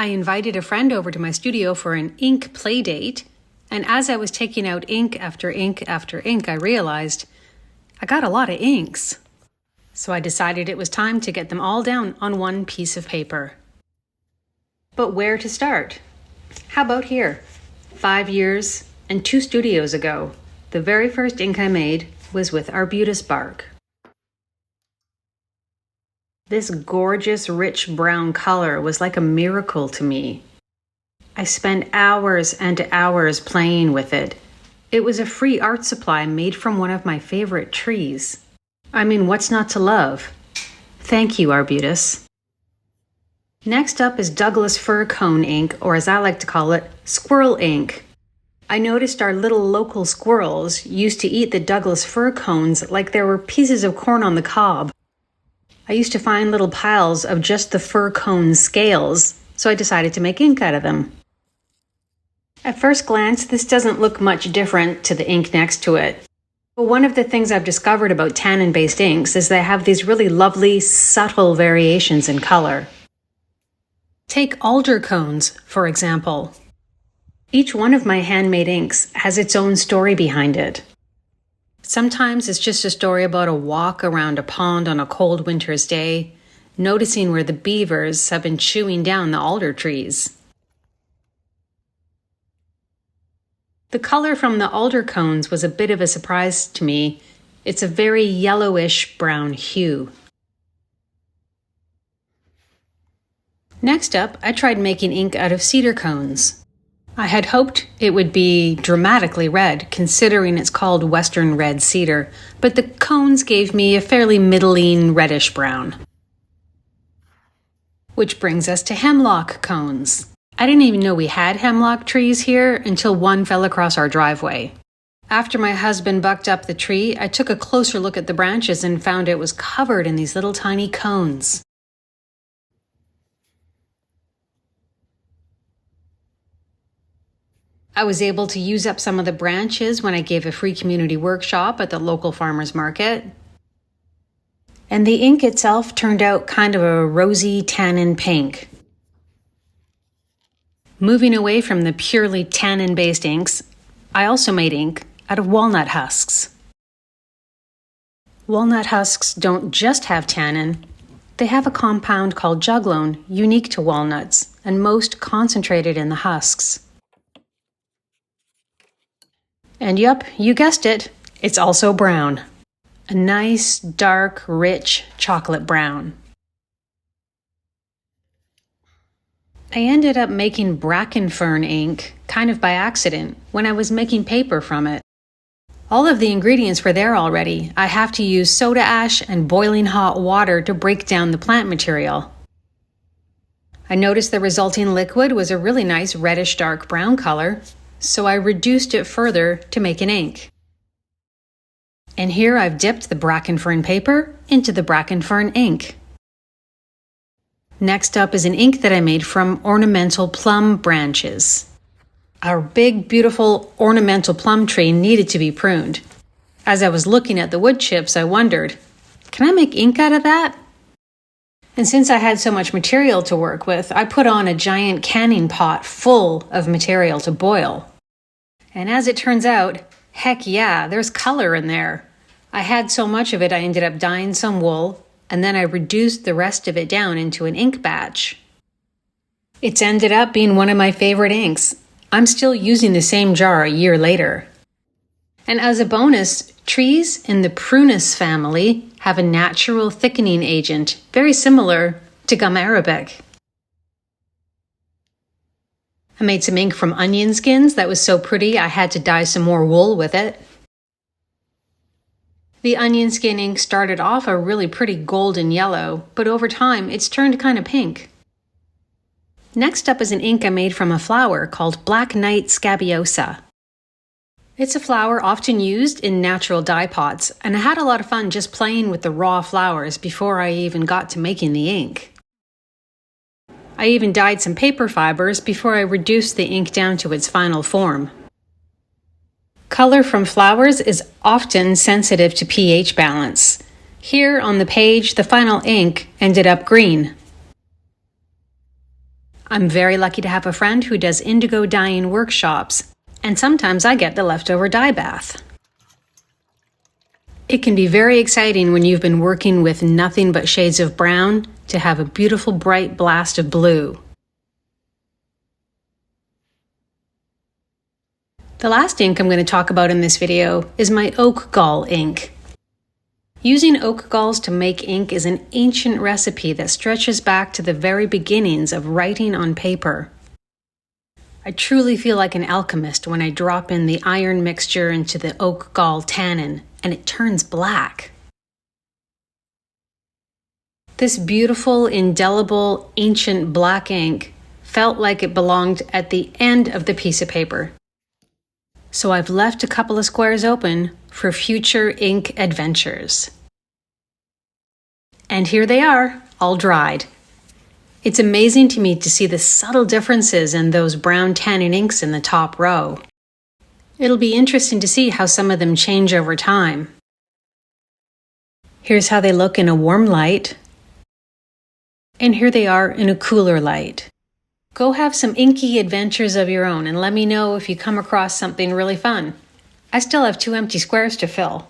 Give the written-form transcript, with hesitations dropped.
I invited a friend over to my studio for an ink play date, and as I was taking out ink after ink after ink, I realized I got a lot of inks. So I decided it was time to get them all down on one piece of paper. But where to start? How about here? 5 years and 2 studios ago, the very first ink I made was with arbutus bark. This gorgeous, rich brown color was like a miracle to me. I spent hours and hours playing with it. It was a free art supply made from one of my favorite trees. I mean, what's not to love? Thank you, arbutus. Next up is Douglas fir cone ink, or as I like to call it, squirrel ink. I noticed our little local squirrels used to eat the Douglas fir cones like there were pieces of corn on the cob. I used to find little piles of just the fir cone scales, so I decided to make ink out of them. At first glance, this doesn't look much different to the ink next to it. But one of the things I've discovered about tannin-based inks is they have these really lovely, subtle variations in color. Take alder cones, for example. Each one of my handmade inks has its own story behind it. Sometimes it's just a story about a walk around a pond on a cold winter's day, noticing where the beavers have been chewing down the alder trees. The color from the alder cones was a bit of a surprise to me. It's a very yellowish brown hue. Next up, I tried making ink out of cedar cones. I had hoped it would be dramatically red, considering it's called Western red cedar, but the cones gave me a fairly middling reddish brown. Which brings us to hemlock cones. I didn't even know we had hemlock trees here until one fell across our driveway. After my husband bucked up the tree, I took a closer look at the branches and found it was covered in these little tiny cones. I was able to use up some of the branches when I gave a free community workshop at the local farmers market. And the ink itself turned out kind of a rosy tannin pink. Moving away from the purely tannin-based inks, I also made ink out of walnut husks. Walnut husks don't just have tannin, they have a compound called juglone, unique to walnuts, and most concentrated in the husks. And yup, you guessed it, it's also brown. A nice, dark, rich chocolate brown. I ended up making bracken fern ink, kind of by accident, when I was making paper from it. All of the ingredients were there already. I have to use soda ash and boiling hot water to break down the plant material. I noticed the resulting liquid was a really nice reddish dark brown color, so I reduced it further to make an ink. And here I've dipped the bracken fern paper into the bracken fern ink. Next up is an ink that I made from ornamental plum branches. Our big, beautiful ornamental plum tree needed to be pruned. As I was looking at the wood chips, I wondered, can I make ink out of that? And since I had so much material to work with, I put on a giant canning pot full of material to boil. And as it turns out, heck yeah, there's color in there. I had so much of it I ended up dyeing some wool, and then I reduced the rest of it down into an ink batch. It's ended up being one of my favorite inks. I'm still using the same jar a year later. And as a bonus, trees in the prunus family have a natural thickening agent, very similar to gum arabic. I made some ink from onion skins that was so pretty I had to dye some more wool with it. The onion skin ink started off a really pretty golden yellow, but over time it's turned kind of pink. Next up is an ink I made from a flower called Black Knight Scabiosa. It's a flower often used in natural dye pots, and I had a lot of fun just playing with the raw flowers before I even got to making the ink. I even dyed some paper fibers before I reduced the ink down to its final form. Color from flowers is often sensitive to pH balance. Here on the page, the final ink ended up green. I'm very lucky to have a friend who does indigo dyeing workshops, and sometimes I get the leftover dye bath. It can be very exciting when you've been working with nothing but shades of brown to have a beautiful bright blast of blue. The last ink I'm going to talk about in this video is my oak gall ink. Using oak galls to make ink is an ancient recipe that stretches back to the very beginnings of writing on paper. I truly feel like an alchemist when I drop in the iron mixture into the oak gall tannin, and it turns black. This beautiful, indelible, ancient black ink felt like it belonged at the end of the piece of paper. So I've left a couple of squares open for future ink adventures. And here they are, all dried. It's amazing to me to see the subtle differences in those brown tannin inks in the top row. It'll be interesting to see how some of them change over time. Here's how they look in a warm light. And here they are in a cooler light. Go have some inky adventures of your own and let me know if you come across something really fun. I still have 2 empty squares to fill.